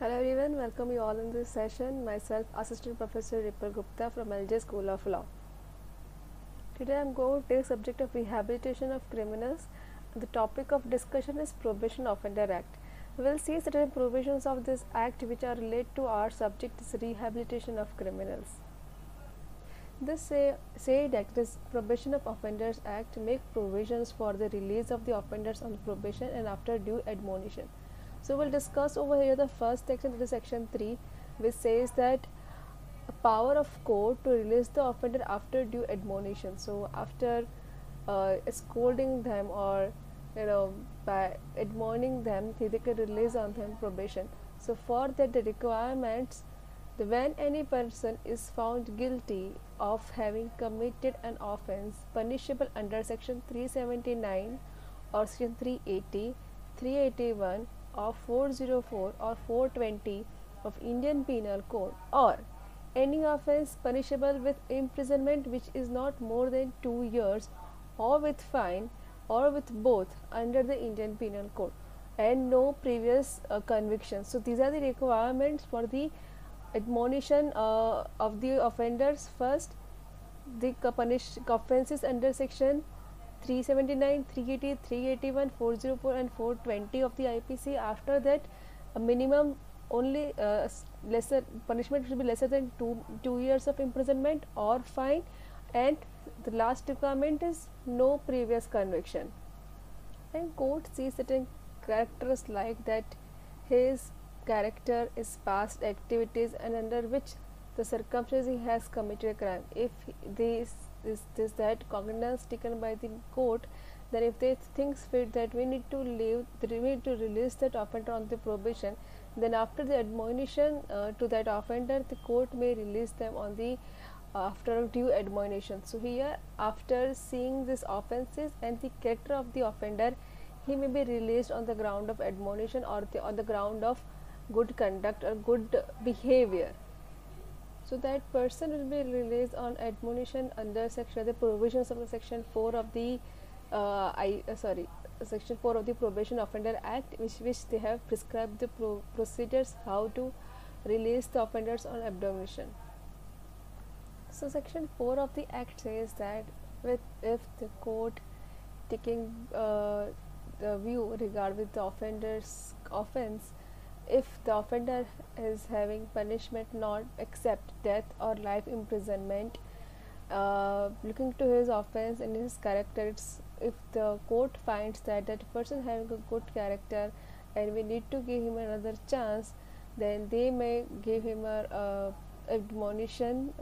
Hello everyone, welcome you all in this session. Myself, Assistant Professor Ripal Gupta from LJ School of Law. Today I am going to take subject of rehabilitation of criminals. The topic of discussion is Probation Offender Act. We will see certain provisions of this act which are related to our subject is rehabilitation of criminals. This say that this Probation of Offenders Act make provisions for the release of the offenders on probation and after due admonition. So we'll discuss over here the first section, that is section 3, which says that a power of court to release the offender after due admonition. So after scolding them or by admoning them, they can release on them probation. So for that the requirements, when any person is found guilty of having committed an offence punishable under section 379 or section 380, 381 or 404 or 420 of Indian Penal Code, or any offence punishable with imprisonment which is not more than 2 years, or with fine, or with both under the Indian Penal Code, and no previous conviction. So these are the requirements for the admonition of the offenders. First, the punished offences under section 379, 380, 381, 404 and 420 of the IPC. After that, a minimum only lesser punishment should be lesser than 2 years of imprisonment or fine, and the last requirement is no previous conviction. And court sees certain characters like that his character is past activities and under which the circumstances he has committed a crime. If this is that cognizance taken by the court, then if they think fit that we need to release that offender on the probation, then after the admonition to that offender, the court may release them on the after due admonition. So here, after seeing these offences and the character of the offender, he may be released on the ground of admonition or on the ground of good conduct or good behavior. So that person will be released on admonition under the provisions of the section 4 of the section 4 of the Probation Offender Act, which they have prescribed the procedures how to release the offenders on admonition. So section 4 of the act says that if the court taking the view regarding the offender's offense, if the offender is having punishment not except death or life imprisonment, looking to his offense and his character, if the court finds that that person having a good character and we need to give him another chance, then they may give him a admonition,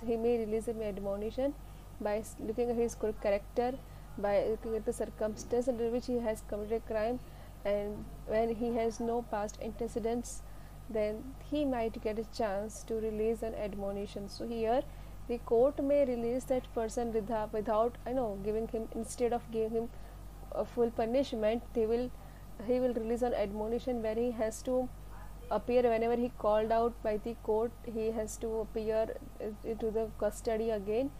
he may release him admonition by looking at his good character, by looking at the circumstance under which he has committed a crime, and when he has no past antecedents, then he might get a chance to release an admonition. So here the court may release that person without giving him, instead of giving him a full punishment, he will release an admonition where he has to appear whenever he called out by the court, he has to appear into the custody again,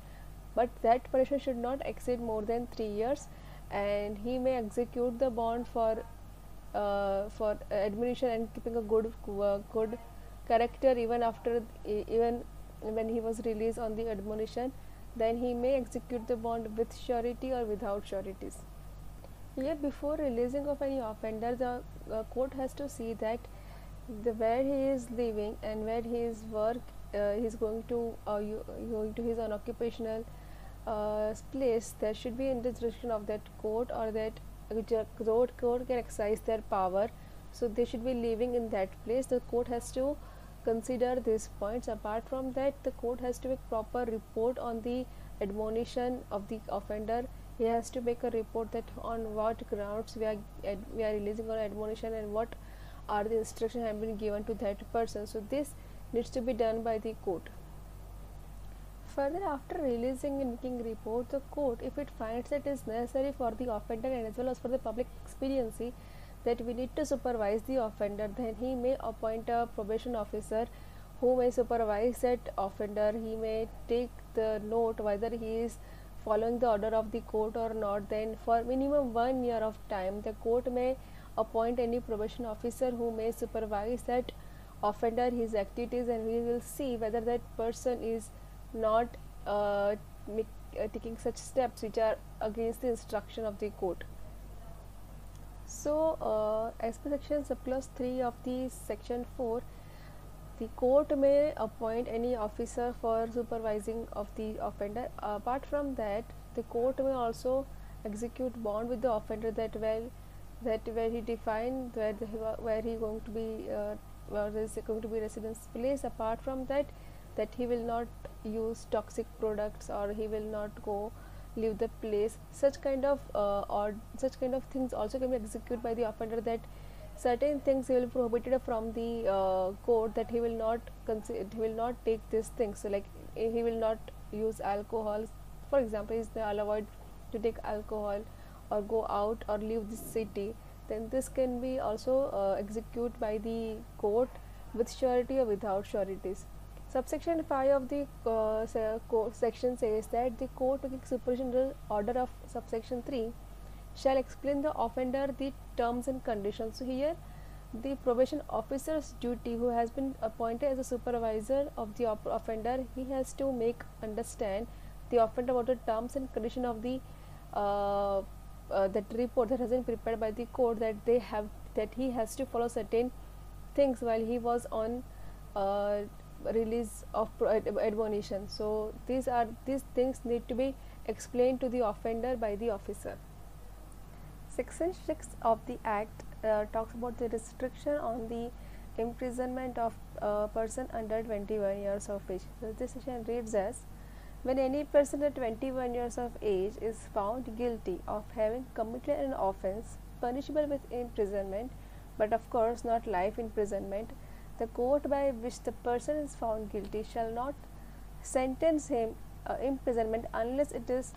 but that punishment should not exceed more than 3 years, and he may execute the bond for admonition and keeping a good character even after even when he was released on the admonition. Then he may execute the bond with surety or without sureties. Here, before releasing of any offender, the court has to see that where he is living and where he is he is going to his unoccupational place, there should be in the jurisdiction of that court, or that court can exercise their power. So they should be living in that place. The court has to consider these points. Apart from that, the court has to make proper report on the admonition of the offender. He has to make a report that on what grounds we are releasing on admonition and what are the instructions have been given to that person. So this needs to be done by the court. Further, after releasing and making report, the court, if it finds it is necessary for the offender and as well as for the public expediency that we need to supervise the offender, then he may appoint a probation officer who may supervise that offender. He may take the note whether he is following the order of the court or not. Then for minimum 1 year of time, the court may appoint any probation officer who may supervise that offender, his activities, and we will see whether that person is not taking such steps which are against the instruction of the court. So, as per section subclause 3 of the section 4, the court may appoint any officer for supervising of the offender. Apart from that, the court may also execute bond with the offender that where he defined where he going to be where is going to be residence place. Apart from that, he will not use toxic products, or he will not go leave the place. Such kind of things also can be executed by the offender, that certain things he will be prohibited from the court, that he will not take these things. So like he will not use alcohol, for example, he is allowed to take alcohol or go out or leave the city. Then this can be also executed by the court with surety or without sureties. Subsection 5 of the section says that the court taking supervision order of subsection 3 shall explain the offender the terms and conditions. So here the probation officer's duty, who has been appointed as a supervisor of the offender, he has to make understand the offender about the terms and condition of the that report that has been prepared by the court, that he has to follow certain things while he was on release of admonition. So these things need to be explained to the offender by the officer. Section 6 of the Act talks about the restriction on the imprisonment of a person under 21 years of age. So this section reads as: when any person at 21 years of age is found guilty of having committed an offence punishable with imprisonment, but of course not life imprisonment, the court by which the person is found guilty shall not sentence him imprisonment unless it is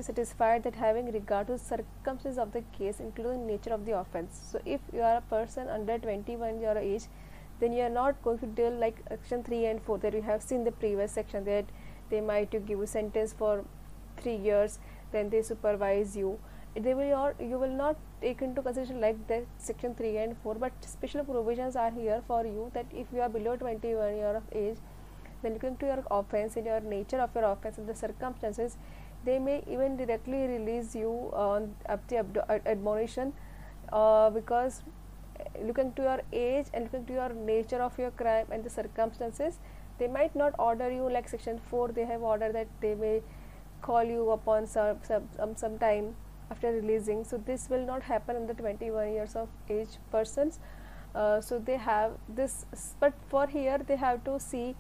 satisfied that having regard to circumstances of the case, including nature of the offence. So if you are a person under 21 year age, then you are not going to deal like section 3 and 4 that we have seen the previous section, that they might give you sentence for 3 years, then they supervise you. You will not take into consideration like that section 3 and 4, but special provisions are here for you, that if you are below 21 year of age, then looking to your offence and your nature of your offence and the circumstances, they may even directly release you on up the admonition, because looking to your age and looking to your nature of your crime and the circumstances, they might not order you like section 4. They have ordered that they may call you upon some time after releasing. So this will not happen in the 21 years of age persons. So they have this, but for here they have to see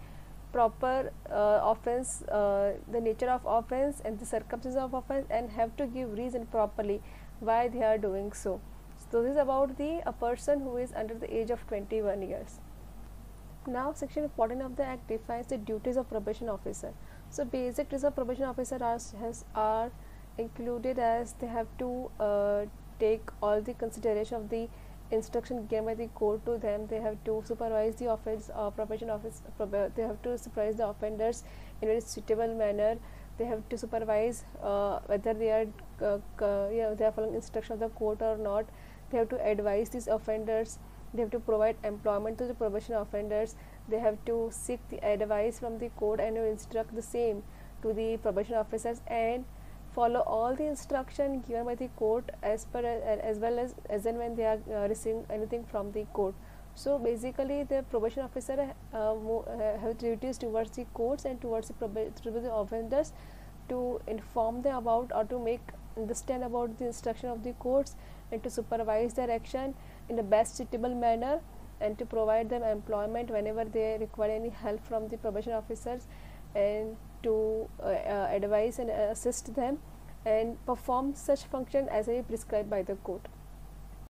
proper offence, the nature of offence and the circumstances of offence, and have to give reason properly why they are doing so. So this is about a person who is under the age of 21 years. Now section 14 of the Act defines the duties of probation officer. So basic duties of probation officer are included as they have to take all the consideration of the instruction given by the court to them. They have to supervise the probation office. They have to supervise the offenders in a very suitable manner. They have to supervise whether they are they are following instruction of the court or not. They have to advise these offenders. They have to provide employment to the probation offenders. They have to seek the advice from the court and instruct the same to the probation officers, and follow all the instruction given by the court as well as and when they are receiving anything from the court. So basically the probation officer have duties towards the courts and towards the offenders, to inform them about or to make understand about the instruction of the courts, and to supervise their action in the best suitable manner, and to provide them employment whenever they require any help from the probation officers, and to advise and assist them and perform such function as prescribed by the court.